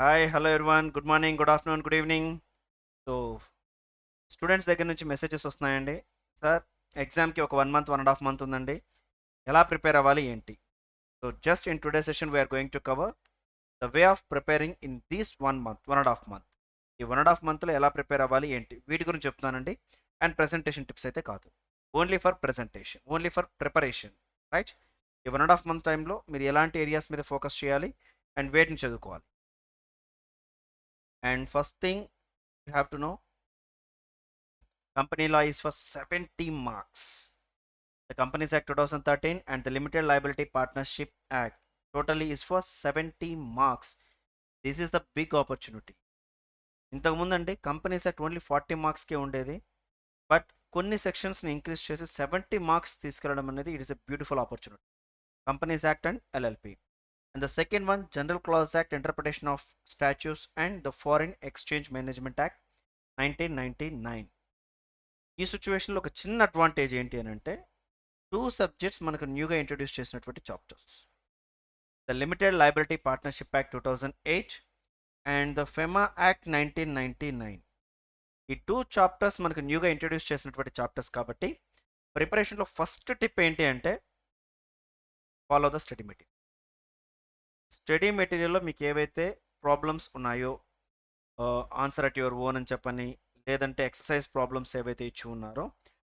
Hi hello everyone, good morning, good afternoon, good evening. So students దగ్గర నుంచి messages వస్తున్నాయండి. Sir, ఎగ్జామ్కి ఒక 1 మంత్ 1.5 మంత్ ఉందండి, ఎలా ప్రిపేర్ అవ్వాలి ఏంటి? So just in today session we're going to cover the way of preparing in this 1 month 1.5 month. ఈ 1.5 మంత్లో ఎలా ప్రిపేర్ అవ్వాలి ఏంటి వీటి గురించి చెప్తానండి. అండ్ ప్రెజెంటేషన్ టిప్స్ అయితే కాదు, only for presentation, only for preparation, right? ఈ 1.5 మంత్ టైంలో మీరు ఎలాంటి ఏరియాస్ మీద ఫోకస్ చేయాలి అండ్ వేటిని చదువుకోవాలి. And first thing you have to know, company law is for 70 marks. The Companies Act 2013 and the Limited Liability Partnership Act totally is for 70 marks. This is the big opportunity. ఇంతకుముందు అండి companies act only 40 మార్క్స్కే ఉండేది, but కొన్ని సెక్షన్స్ని increase చేసి 70 marks తీసుకెళ్ళడం అనేది it is a beautiful opportunity. Companies act and LLP. And the second one, general clause act, interpretation of statues and the foreign exchange management act 1999. ఈ సిచ్యువేషన్లో ఒక చిన్న advantage ఏంటి అని అంటే, 2 సబ్జెక్ట్స్ మనకు న్యూగా ఇంట్రడ్యూస్ చేసినటువంటి chapters, the limited liability partnership act 2008 and the FEMA act 1999. ఈ 2 చాప్టర్స్ మనకు న్యూగా ఇంట్రడ్యూస్ చేసినటువంటి చాప్టర్స్ కాబట్టి ప్రిపరేషన్లో ఫస్ట్ టిప్ ఏంటి అంటే, follow the study material. Study మెటీరియల్లో మీకు ఏవైతే ప్రాబ్లమ్స్ ఉన్నాయో, ఆన్సర్ అట్ యువర్ ఓన్ అని చెప్పని, లేదంటే ఎక్సర్సైజ్ ప్రాబ్లమ్స్ ఏవైతే ఇచ్చి ఉన్నారో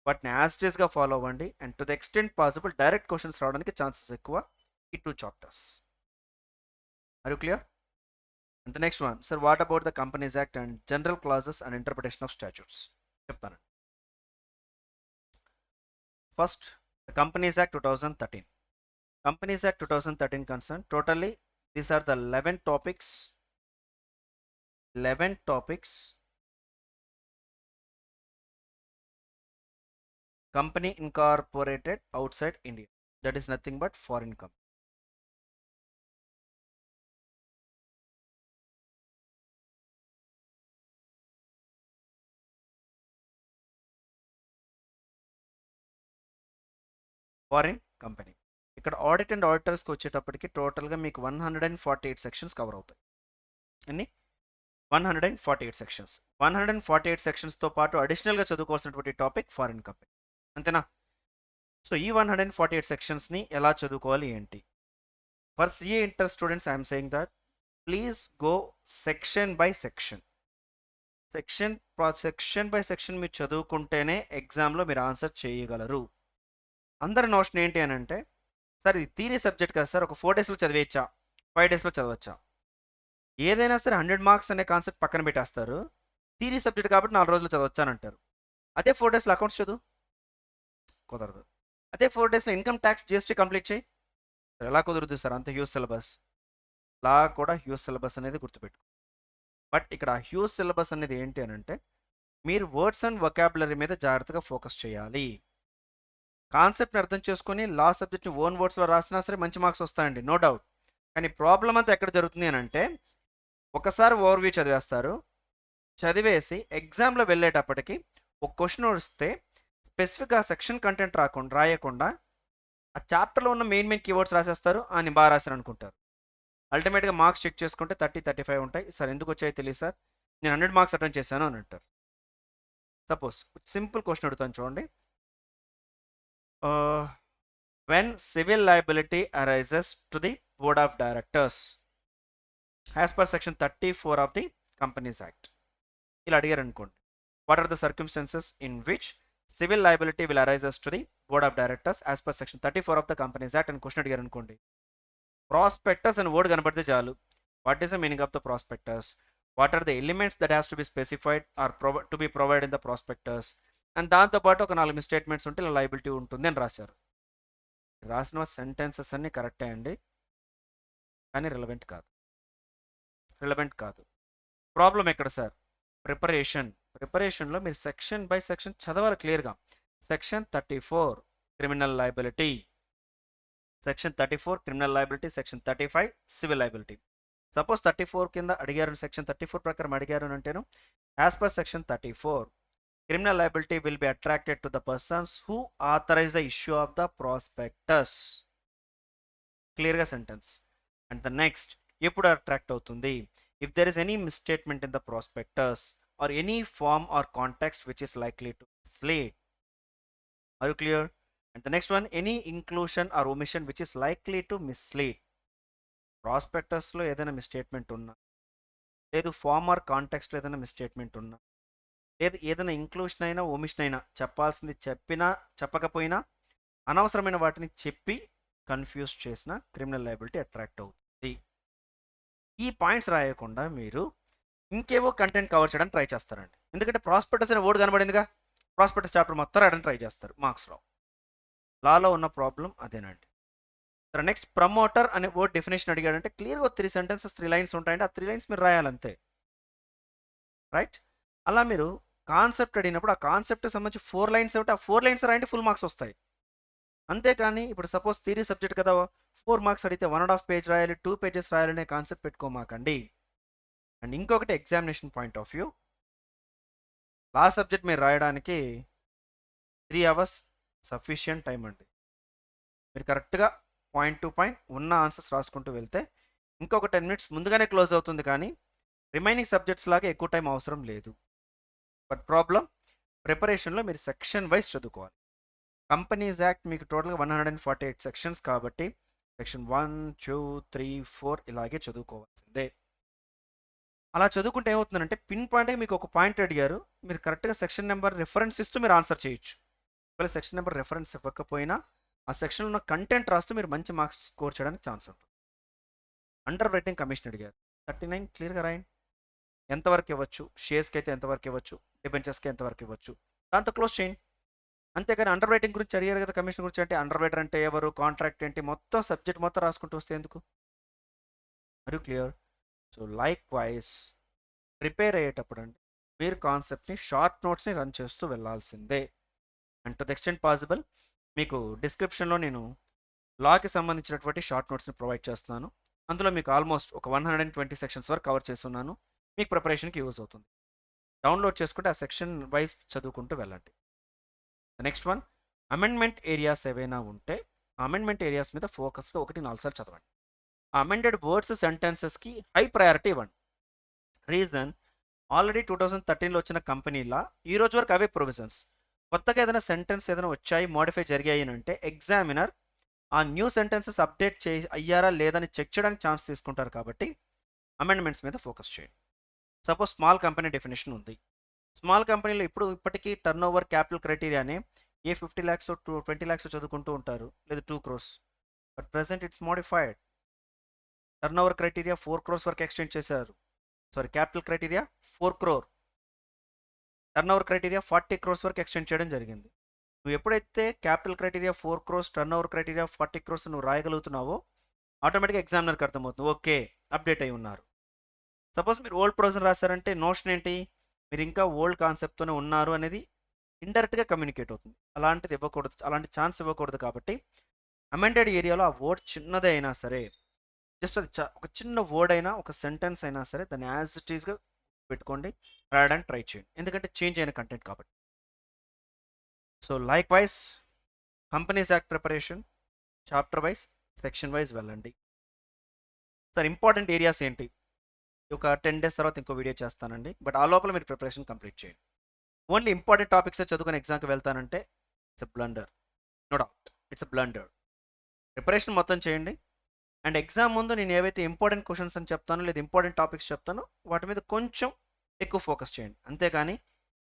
వాటిని యాజ్ డేస్గా ఫాలో అవ్వండి. And to the extent possible direct questions రావడానికి ఛాన్సెస్ ఎక్కువ ఈ 2 chapters. Are you clear? And the next one, sir what about the companies act and general clauses and interpretation of statutes చెప్తాను. First, the companies act 2013. Companies act 2013 concern totally these are the 11 topics company incorporated outside India, that is nothing but foreign company. Foreign company. ఇక్కడ audit and ఆడిటర్స్కి వచ్చేటప్పటికి టోటల్గా మీకు 148 sections cover అవుతాయి. అన్ని 148 sections. 148 సెక్షన్స్తో పాటు అడిషనల్గా చదువుకోవాల్సినటువంటి topic foreign company, అంతేనా? So ఈ 148 సెక్షన్స్ని ఎలా చదువుకోవాలి ఏంటి? For CA inter students I'm saying that please go section by section. Section by section మీరు చదువుకుంటేనే ఎగ్జామ్లో మీరు ఆన్సర్ చేయగలరు. అందరి నోషన్ ఏంటి అని అంటే, సార్ ఇది థియరీ సబ్జెక్ట్ కదా సార్, ఒక 4 డేస్లో చదివేయచ్చా, 5 డేస్లో చదవచ్చా? ఏదైనా సరే 100 మార్క్స్ అనే కాన్సెప్ట్ పక్కన పెట్టేస్తారు. థియరీ సబ్జెక్ట్ కాబట్టి 4 రోజులు చదవచ్చానంటారు. అదే 4 డేస్లో అకౌంట్స్ చదువు, కుదరదు. అదే 4 డేస్లో ఇన్కమ్ ట్యాక్స్ జిఎస్టీ కంప్లీట్ చేయి, ఎలా కుదురుతుంది సార్? అంత హ్యూజ్ సిలబస్. లా కూడా హ్యూజ్ సిలబస్ అనేది గుర్తుపెట్టు. బట్ ఇక్కడ హ్యూజ్ సిలబస్ అనేది ఏంటి అని అంటే, మీరు వర్డ్స్ అండ్ వొకాబులరీ మీద జాగ్రత్తగా ఫోకస్ చేయాలి. కాన్సెప్ట్ని అర్థం చేసుకొని లా సబ్జెక్ట్ని ఓన్ వర్డ్స్లో రాసినా సరే మంచి మార్క్స్ వస్తాయండి, నో డౌట్. కానీ ప్రాబ్లం అంతా ఎక్కడ జరుగుతుంది అని అంటే, ఒకసారి ఓవర్వ్యూ చదివేస్తారు, చదివేసి ఎగ్జామ్లో వెళ్ళేటప్పటికి ఒక క్వశ్చన్ వస్తే స్పెసిఫిక్గా సెక్షన్ కంటెంట్ రాయకుండా ఆ చాప్టర్లో ఉన్న మెయిన్ కీవర్డ్స్ రాసేస్తారు, అని బాగా రాశారు అనుకుంటారు. అల్టిమేట్గా మార్క్స్ చెక్ చేసుకుంటే 30-35 ఉంటాయి. సార్ ఎందుకు వచ్చాయో తెలియదు సార్, నేను 100 మార్క్స్ అటెండ్ చేశాను అని అంటారు. సపోజ్ సింపుల్ క్వశ్చన్ అడుగుతాను చూడండి. when civil liability arises to the board of directors as per section 34 of the Companies Act, ఇలా అడిగారు అనుకోండి, what are the circumstances in which civil liability will arise to the board of directors as per section 34 of the Companies Act అని question అడిగారు అనుకోండి. Prospectus అని word కనబడితే చాలు, what is the meaning of the prospectus, what are the elements that has to be specified or to be provide in the prospectus, and దాంతోపాటు ఒక 4 statements ఉంటే ఇలా లైబిలిటీ ఉంటుంది అని రాశారు. రాసిన సెంటెన్సెస్ అన్నీ కరెక్టే అండి, కానీ రిలవెంట్ కాదు. ప్రాబ్లం ఎక్కడ సార్? ప్రిపరేషన్లో మీరు సెక్షన్ బై సెక్షన్ చదవాలి క్లియర్గా. Section 34 criminal liability, section 34 criminal liability, section 35 civil liability. Suppose 34 కింద అడిగారు, సెక్షన్ 34 ప్రకారం అడిగారు అంటేను, as per section 34 criminal liability will be attracted to the persons who authorize the issue of the prospectus. క్లియర్గా sentence. And the next, ఎప్పుడు attract అవుతుంది? if there is any misstatement in the prospectus or any form or context which is likely to mislead. Are you clear? And the next one, any inclusion or omission which is likely to mislead. ప్రాస్పెక్టస్లో ఏదైనా misstatement ఉన్నా, లేదు form or కాంటెక్స్ట్లో ఏదైనా misstatement ఉన్నా, లేదు ఏదైనా inclusion అయినా ఓమిషన్ అయినా, చెప్పాల్సింది చెప్పినా చెప్పకపోయినా అనవసరమైన వాటిని చెప్పి కన్ఫ్యూజ్ చేసిన క్రిమినల్ లయబిలిటీ అట్రాక్ట్ అవుతుంది. ఈ పాయింట్స్ రాయకుండా మీరు ఇంకేవో కంటెంట్ కవర్ చేయడానికి ట్రై చేస్తారండి. ఎందుకంటే ప్రాస్పెక్టస్ అనే వర్డ్ కనబడిందిగా, ప్రాస్పెక్టస్ చాప్టర్ మొత్తం రాయడానికి ట్రై చేస్తారు మార్క్స్లో. లాలో ఉన్న ప్రాబ్లం అదేనండి. నెక్స్ట్ ప్రమోటర్ అనే వర్డ్ డెఫినేషన్ అడిగాడంటే క్లియర్గా 3 సెంటెన్సెస్ 3 లైన్స్ ఉంటాయంటే ఆ 3 లైన్స్ మీరు రాయాలంతే, రైట్? అలా మీరు కాన్సెప్ట్ అడిగినప్పుడు ఆ కాన్సెప్ట్కి సంబంధించి 4 లైన్స్ ఒకటి, ఆ 4 లైన్స్ రాయండి, ఫుల్ మార్క్స్ వస్తాయి. అంతేకాని ఇప్పుడు సపోజ్ థియరీ సబ్జెక్ట్ కదా, 4 మార్క్స్ అడిగితే 1.5 పేజ్ రాయాలి, 2 పేజెస్ రాయాలనే కాన్సెప్ట్ పెట్టుకోమాకండి. అండ్ ఇంకొకటి examination point of view, last subject మీరు రాయడానికి 3 అవర్స్ సఫిషియంట్ టైం అండి. మీరు కరెక్ట్గా పాయింట్ టు పాయింట్ ఉన్న ఆన్సర్స్ రాసుకుంటూ వెళ్తే ఇంకొక 10 మినిట్స్ ముందుగానే క్లోజ్ అవుతుంది, కానీ రిమైనింగ్ సబ్జెక్ట్స్ లాగా ఎక్కువ టైం అవసరం లేదు. బట్ ప్రాబ్లం ప్రిపరేషన్లో మీరు సెక్షన్ వైజ్ చదువుకోవాలి. కంపెనీస్ యాక్ట్ మీకు టోటల్గా 148 సెక్షన్స్ కాబట్టి సెక్షన్ 1, 2, 3, 4 ఇలాగే చదువుకోవాల్సిందే. అలా చదువుకుంటే ఏమవుతుందంటే పిన్ పాయింట్గా మీకు ఒక పాయింట్ అడిగారు, మీరు కరెక్ట్గా సెక్షన్ నెంబర్ రిఫరెన్స్ ఇస్తూ మీరు ఆన్సర్ చేయొచ్చు. ఒకవేళ సెక్షన్ నెంబర్ రిఫరెన్స్ ఇవ్వకపోయినా ఆ సెక్షన్లో ఉన్న కంటెంట్ రాస్తూ మీరు మంచి మార్క్స్ స్కోర్ చేయడానికి ఛాన్స్ ఉంటుంది. అండర్ రైటింగ్ కమిషన్ అడిగారు, 39 క్లియర్గా రాయండి. ఎంతవరకు ఇవ్వచ్చు, షేర్స్కి అయితే ఎంతవరకు ఇవ్వచ్చు, డిబెంచర్స్కి ఎంతవరకు ఇవ్వచ్చు, దాంతో క్లోజ్ చేయండి. అంతేకాని అండర్ రైటింగ్ గురించి అడిగారు కదా కమిషన్ గురించి, అంటే అండర్ రైటర్ అంటే ఎవరు, కాంట్రాక్ట్ ఏంటి, మొత్తం సబ్జెక్ట్ మొత్తం రాసుకుంటూ వస్తే ఎందుకు? Are you clear? So likewise prepare అయ్యేటప్పుడు అండి మీరు కాన్సెప్ట్ని షార్ట్ నోట్స్ని రన్ చేస్తూ వెళ్ళాల్సిందే. And to the extent possible మీకు డిస్క్రిప్షన్లో నేను లాకి సంబంధించినటువంటి షార్ట్ నోట్స్ని ప్రొవైడ్ చేస్తున్నాను. అందులో మీకు ఆల్మోస్ట్ ఒక 120 సెక్షన్స్ వరకు కవర్ చేస్తున్నాను. మీకు ప్రిపరేషన్కి యూజ్ అవుతుంది. డౌన్లోడ్ చేసుకుంటే ఆ సెక్షన్ వైజ్ చదువుకుంటూ వెళ్ళండి. నెక్స్ట్ వన్, అమెండ్మెంట్ ఏరియాస్ ఏవైనా ఉంటే ఆ అమెండ్మెంట్ ఏరియాస్ మీద ఫోకస్గా 1-4 సార్లు చదవండి. ఆ అమెండెడ్ వర్డ్స్ సెంటెన్సెస్కి హై ప్రయారిటీ ఇవ్వండి. రీజన్, ఆల్రెడీ 2013లో వచ్చిన కంపెనీలా ఈ రోజు వరకు అవే ప్రొవిజన్స్. కొత్తగా ఏదైనా సెంటెన్స్ ఏదైనా వచ్చాయి, మోడిఫై జరిగాయి అంటే ఎగ్జామినర్ ఆ న్యూ సెంటెన్సెస్ అప్డేట్ అయ్యారా లేదని చెక్ చేయడానికి ఛాన్స్ తీసుకుంటారు. కాబట్టి అమెండ్మెంట్స్ మీద ఫోకస్ చేయండి. సపోజ్ స్మాల్ కంపెనీ డెఫినేషన్ ఉంది. స్మాల్ కంపెనీలో ఇప్పటికీ టర్న్ ఓవర్ క్యాపిటల్ క్రైటీరియానే ఏ 50 lakhs 20 lakhs చదువుకుంటూ ఉంటారు, లేదా 2 crores. But present it's modified. Turn over criteria 4 crores వరకు ఎక్స్టెండ్ చేశారు. Sorry, capital criteria 4 crore, turn over criteria 40 crores వరకు ఎక్స్టెండ్ చేయడం జరిగింది. నువ్వు ఎప్పుడైతే capital criteria 4 crores, turn over criteria 40 crores నువ్వు రాయగలుగుతున్నావో ఆటోమేటిక్గా ఎగ్జామినర్కి అర్థమవుతుంది, ఓకే అప్డేట్ అయి ఉన్నారు. సపోజ్ మీరు ఓల్డ్ ప్రొవిజన్ రాస్తారంటే నోషన్ ఏంటి, మీరు ఇంకా ఓల్డ్ కాన్సెప్ట్తోనే ఉన్నారు అనేది ఇండైరెక్ట్గా కమ్యూనికేట్ అవుతుంది. అలాంటిది ఇవ్వకూడదు, అలాంటి ఛాన్స్ ఇవ్వకూడదు. కాబట్టి అమెండెడ్ ఏరియాలో ఆ వర్డ్ చిన్నదే అయినా సరే, జస్ట్ అది ఒక చిన్న వర్డ్ అయినా, ఒక సెంటెన్స్ అయినా సరే దాన్ని యాజ్ ఇట్ ఈస్గా పెట్టుకోండి, రాయడానికి ట్రై చేయండి. ఎందుకంటే చేంజ్ అయిన కంటెంట్ కాబట్టి. So like wise companies act preparation chapter wise, section wise వెళ్ళండి. సార్ ఇంపార్టెంట్ ఏరియాస్ ఏంటి, ఒక 10 days తర్వాత ఇంకో వీడియో చేస్తానండి. బట్ ఆ లోపల మీరు ప్రిపరేషన్ కంప్లీట్ చేయండి. ఓన్లీ ఇంపార్టెంట్ టాపిక్స్ చదువుకుని ఎగ్జామ్కి వెళ్తానంటే it's a blunder, no doubt, it's a blunder. Preparation మొత్తం చేయండి. అండ్ ఎగ్జామ్ ముందు నేను ఏవైతే ఇంపార్టెంట్ క్వశ్చన్స్ అని చెప్తానో, లేదా ఇంపార్టెంట్ టాపిక్స్ చెప్తానో వాటి మీద కొంచెం ఎక్కువ ఫోకస్ చేయండి. అంతేగాని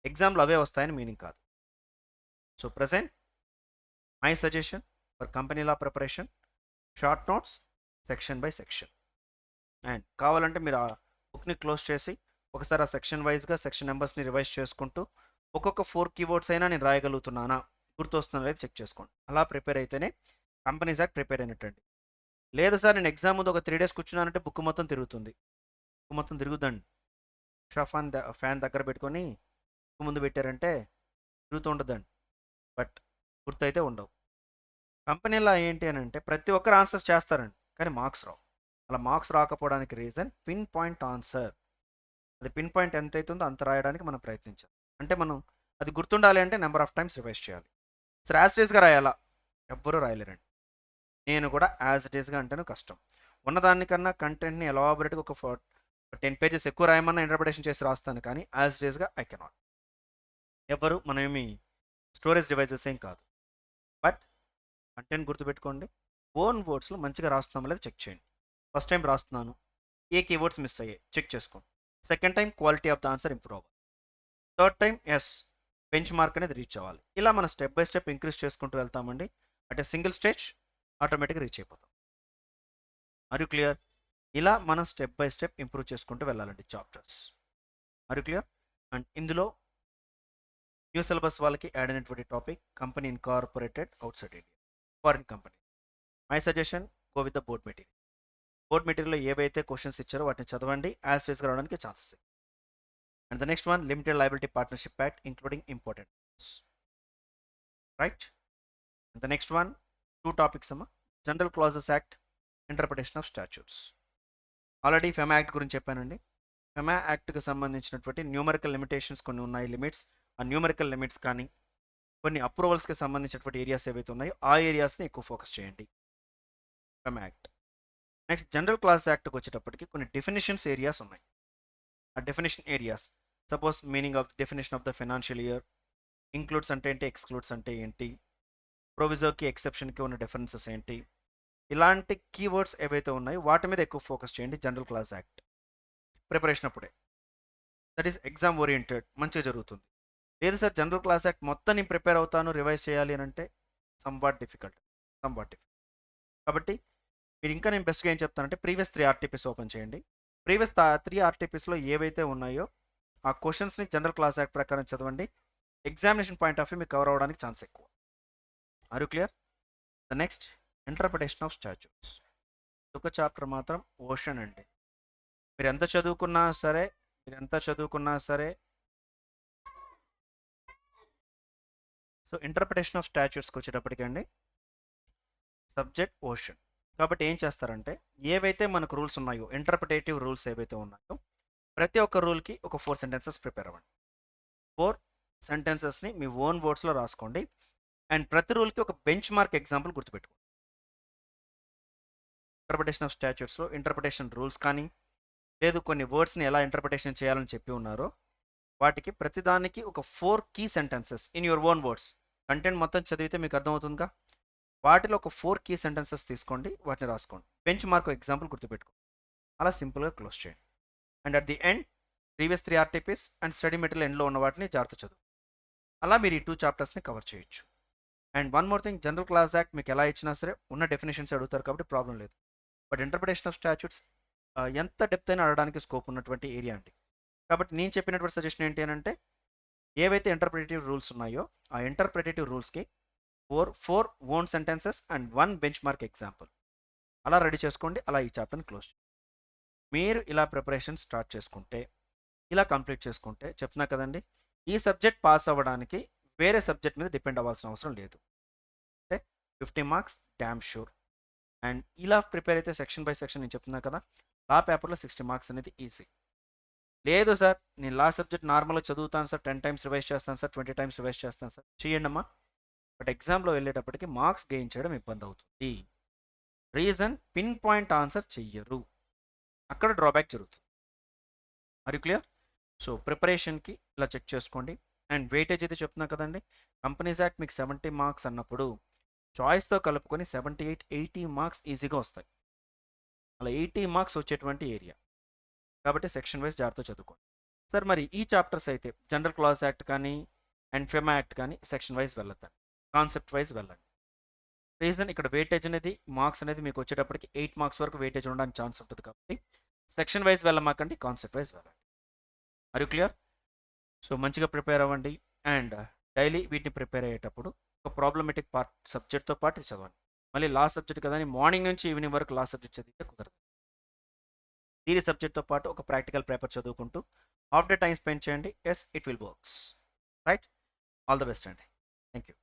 ఎగ్జామ్లో అవే వస్తాయని మీనింగ్ కాదు. So present my suggestion for company law preparation, short notes section by section. And కావాలంటే మీరు ఆ బుక్ని క్లోజ్ చేసి ఒకసారి ఆ సెక్షన్ వైజ్గా సెక్షన్ నెంబర్స్ని రివైజ్ చేసుకుంటూ ఒక్కొక్క 4 keywords అయినా నేను రాయగలుగుతున్నానా, గుర్తొస్తున్నా లేదా చెక్ చేసుకోండి. అలా ప్రిపేర్ అయితేనే కంపెనీస్ యాక్ట్ ప్రిపేర్ అయినట్టండి. లేదు సార్ నేను ఎగ్జామ్ ముందు ఒక 3 days కూర్చున్నానంటే బుక్ మొత్తం తిరుగుతుంది. బుక్ మొత్తం తిరుగుద్దండి. ఫ్యాన్ దగ్గర పెట్టుకొని బుక్ ముందు పెట్టారంటే తిరుగుతూ ఉండదండి, బట్ గుర్తయితే ఉండవు. కంపెనీలో ఏంటి అని అంటే ప్రతి ఒక్కరు ఆన్సర్స్ చేస్తారండి, కానీ మార్క్స్ రావు. అలా మార్క్స్ రాకపోవడానికి రీజన్ పిన్ పాయింట్ ఆన్సర్. అది పిన్ పాయింట్ ఎంత అవుతుందో అంత రాయడానికి మనం ప్రయత్నించాలి. అంటే మనం అది గుర్తుండాలి అంటే నెంబర్ ఆఫ్ టైమ్స్ రివైజ్ చేయాలి. సరే యాజ్ ఇట్ ఈస్గా రాయాలా, ఎవ్వరూ రాయలేరండి. నేను కూడా యాజ్ ఇట్ ఈస్గా అంటేనే కష్టం. ఉన్నదానికన్నా కంటెంట్ని ఎలాబొరేట్గా ఒక 10 పేజెస్ ఎక్కువ రాయమన్నా ఇంటర్ప్రిటేషన్ చేసి రాస్తాను, కానీ యాజ్ డేస్గా ఐ కెనాట్. ఎవరు మనమేమి స్టోరేజ్ డివైజెస్ ఏం కాదు. బట్ కంటెంట్ గుర్తుపెట్టుకోండి, ఓన్ వర్డ్స్లో మంచిగా రాస్తున్నాం లేదా చెక్ చేయండి. ఫస్ట్ టైం రాస్తున్నాను, ఏ కీవర్డ్స్ మిస్ అయ్యాయి చెక్ చేసుకోండి. Second time quality of the answer improve అవ్వాలి. థర్డ్ టైం ఎస్ బెంచ్ మార్క్ అనేది రీచ్ అవ్వాలి. ఇలా మనం స్టెప్ బై స్టెప్ ఇంక్రీజ్ చేసుకుంటూ వెళ్తామండి. అంటే సింగిల్ స్టేజ్ ఆటోమేటిక్గా రీచ్ అయిపోతాం. Are you clear? ఇలా మనం స్టెప్ బై స్టెప్ ఇంప్రూవ్ చేసుకుంటూ వెళ్ళాలండి chapters. Are you clear? And ఇందులో న్యూ సిలబస్ వాళ్ళకి యాడ్ అయినటువంటి topic company incorporated outside India, foreign company. My suggestion, go with the board material. Board మెటీరియల్లో ఏవైతే questions ఇచ్చారో వాటిని చదవండి, యాజ్ డేస్గా రావడానికి chances. And the next one, limited liability partnership act including important right. And the next one, 2 topics అమ్మా. General clauses act, interpretation of statutes. Already FEMA act గురించి చెప్పానండి. ఫెమా యాక్ట్కి సంబంధించినటువంటి న్యూమరికల్ లిమిటేషన్స్ కొన్ని ఉన్నాయి, లిమిట్స్. ఆ numerical limits కానీ కొన్ని అప్రూవల్స్కి సంబంధించినటువంటి ఏరియాస్ ఏవైతే ఉన్నాయో ఆ ఏరియాస్ని ఎక్కువ ఫోకస్ చేయండి FEMA act. Next general class యాక్ట్కి వచ్చేటప్పటికి కొన్ని డెఫినేషన్స్ ఏరియాస్ ఉన్నాయి. ఆ definition areas, suppose meaning of definition of the financial year, includes అంటే ఏంటి, ఎక్స్క్లూడ్స్ అంటే ఏంటి, ప్రొవిజర్కి ఎక్సెప్షన్కి ఉన్న డిఫరెన్సెస్ ఏంటి, ఇలాంటి కీవర్డ్స్ ఏవైతే ఉన్నాయో వాటి మీద ఎక్కువ ఫోకస్ చేయండి జనరల్ క్లాస్ యాక్ట్ ప్రిపరేషన్ అప్పుడే. దట్ ఈస్ ఎగ్జామ్ ఓరియంటెడ్, మంచిగా జరుగుతుంది. లేదు సార్ జనరల్ క్లాస్ యాక్ట్ మొత్తం నేను ప్రిపేర్ అవుతాను రివైజ్ చేయాలి అని అంటే సంవాట్ డిఫికల్ట్. కాబట్టి మీరు ఇంకా నేను బెస్ట్గా ఏం చెప్తానంటే ప్రీవియస్ 3 ఆర్టీపీస్ ఓపెన్ చేయండి. ప్రీవియస్ 3 ఆర్టీపీస్లో ఏవైతే ఉన్నాయో ఆ క్వశ్చన్స్ని జనరల్ క్లాస్ యాక్ట్ ప్రకారం చదవండి. ఎగ్జామినేషన్ పాయింట్ ఆఫ్ వ్యూ మీకు కవర్ అవ్వడానికి ఛాన్స్ ఎక్కువ. Are you clear? The next, interpretation of statutes. ఒక చాప్టర్ మాత్రం ఓషన్ అండి. మీరు ఎంత చదువుకున్నా సరే సో ఇంటర్ప్రిటేషన్ ఆఫ్ స్టాట్యూట్స్కి వచ్చేటప్పటికండి సబ్జెక్ట్ ఓషన్. కాబట్టి ఏం చేస్తారంటే ఏవైతే మనకు రూల్స్ ఉన్నాయో, ఇంటర్ప్రిటేటివ్ రూల్స్ ఏవైతే ఉన్నాయో ప్రతి ఒక్క రూల్కి ఒక 4 సెంటెన్సెస్ ప్రిపేర్ అవ్వండి. 4 సెంటెన్సెస్ని మీ ఓన్ వర్డ్స్లో రాసుకోండి. అండ్ ప్రతి రూల్కి ఒక బెంచ్ మార్క్ ఎగ్జాంపుల్ గుర్తుపెట్టుకోండి. ఇంటర్ప్రిటేషన్ ఆఫ్ స్టాట్యూట్స్లో ఇంటర్ప్రిటేషన్ రూల్స్ కానీ లేదు కొన్ని వర్డ్స్ని ఎలా ఇంటర్ప్రిటేషన్ చేయాలని చెప్పి ఉన్నారో వాటికి ప్రతిదానికి ఒక 4 key sentences in your own words. Content మొత్తం చదివితే మీకు అర్థమవుతుందిగా. వాటిలో ఒక 4 కీ సెంటెన్సెస్ తీసుకోండి, వాటిని రాసుకోండి, బెంచ్ మార్క్ ఎగ్జాంపుల్ గుర్తుపెట్టుకోండి. అలా సింపుల్గా క్లోజ్ చేయండి. And at the end previous 3 RTPs and study material ఎండ్లో ఉన్న వాటిని జాగ్రత్త చదువు. అలా మీరు ఈ 2 చాప్టర్స్ని కవర్ చేయొచ్చు. And one more thing, general class act మీకు ఎలా ఇచ్చినా సరే ఉన్న డెఫినేషన్స్ అడుగుతారు కాబట్టి ప్రాబ్లం లేదు. బట్ ఇంటర్ప్రిటేషన్ ఆఫ్ స్టాట్యూట్స్ ఎంత డెప్త్ అయినా అడగడానికి స్కోప్ ఉన్నటువంటి ఏరియా అండి. కాబట్టి నేను చెప్పినటువంటి సజెషన్ ఏంటి అని అంటే ఏవైతే ఇంటర్ప్రిటేటివ్ రూల్స్ ఉన్నాయో ఆ ఇంటర్ప్రిటేటివ్ రూల్స్కి 4 own sentences and 1 bench mark example అలా రెడీ చేసుకోండి. అలా ఈ చాప్టర్ని క్లోజ్. మీరు ఇలా ప్రిపరేషన్ స్టార్ట్ చేసుకుంటే, ఇలా కంప్లీట్ చేసుకుంటే చెప్తున్నా కదండి, ఈ సబ్జెక్ట్ పాస్ అవ్వడానికి వేరే సబ్జెక్ట్ మీద డిపెండ్ అవ్వాల్సిన అవసరం లేదు. అంటే 50 మార్క్స్ డ్యామ్ షూర్. అండ్ ఇలా ప్రిపేర్ అయితే సెక్షన్ బై సెక్షన్ నేను చెప్తున్నా కదా, లా పేపర్లో 60 మార్క్స్ అనేది ఈజీ. లేదు సార్ నేను లా సబ్జెక్ట్ నార్మల్గా చదువుతాను సార్, 10 టైమ్స్ రివైజ్ చేస్తాను సార్, 20 టైమ్స్ రివైజ్ చేస్తాను సార్, చేయండి అమ్మా. బట్ ఎగ్జామ్లో వెళ్ళేటప్పటికి మార్క్స్ గెయిన్ చేయడం ఇబ్బంది అవుతుంది. రీజన్, పిన్ పాయింట్ ఆన్సర్ చెయ్యరు, అక్కడ డ్రాబ్యాక్ జరుగుతుంది. Are you clear? సో ప్రిపరేషన్కి ఇలా చెక్ చేసుకోండి. అండ్ వెయిటేజ్ అయితే చెప్తున్నా కదండి, కంపెనీస్ యాక్ట్ మీకు 70 మార్క్స్ అన్నప్పుడు చాయిస్తో కలుపుకొని 78, 80 మార్క్స్ ఈజీగా వస్తాయి. అలా 80 మార్క్స్ వచ్చేటువంటి ఏరియా కాబట్టి సెక్షన్ వైజ్ జాగ్రత్త చదువుకోండి. సార్ మరి ఈ చాప్టర్స్ అయితే జనరల్ క్లాస్ యాక్ట్ కానీ అండ్ ఫెమా యాక్ట్ కానీ సెక్షన్ వైజ్ వెళ్ళొద్దండి, కాన్సెప్ట్ వైజ్ వెళ్ళండి. రీజన్, ఇక్కడ వెయిటేజ్ అనేది మార్క్స్ అనేది మీకు వచ్చేటప్పటికి 8 మార్క్స్ వరకు వెయిటేజ్ ఉండడానికి ఛాన్స్ ఉంటుంది కాబట్టి సెక్షన్ వైజ్ వెళ్ళమాకండి, కాన్సెప్ట్ వైజ్ వెళ్ళండి. Are you clear? సో మంచిగా ప్రిపేర్ అవ్వండి. అండ్ డైలీ వీటిని ప్రిపేర్ అయ్యేటప్పుడు ఒక ప్రాబ్లమేటిక్ పార్ట్ సబ్జెక్ట్తో పాటు చదవండి. మళ్ళీ లా సబ్జెక్ట్ కదా అని మార్నింగ్ నుంచి ఈవినింగ్ వరకు లా సబ్జెక్ట్ చదివితే కుదరదు. థియరీ సబ్జెక్ట్తో పాటు ఒక ప్రాక్టికల్ పేపర్ చదువుకుంటూ హాఫ్ డే టైం స్పెండ్ చేయండి. Yes, it will works. Right? All the best అండి. Thank you.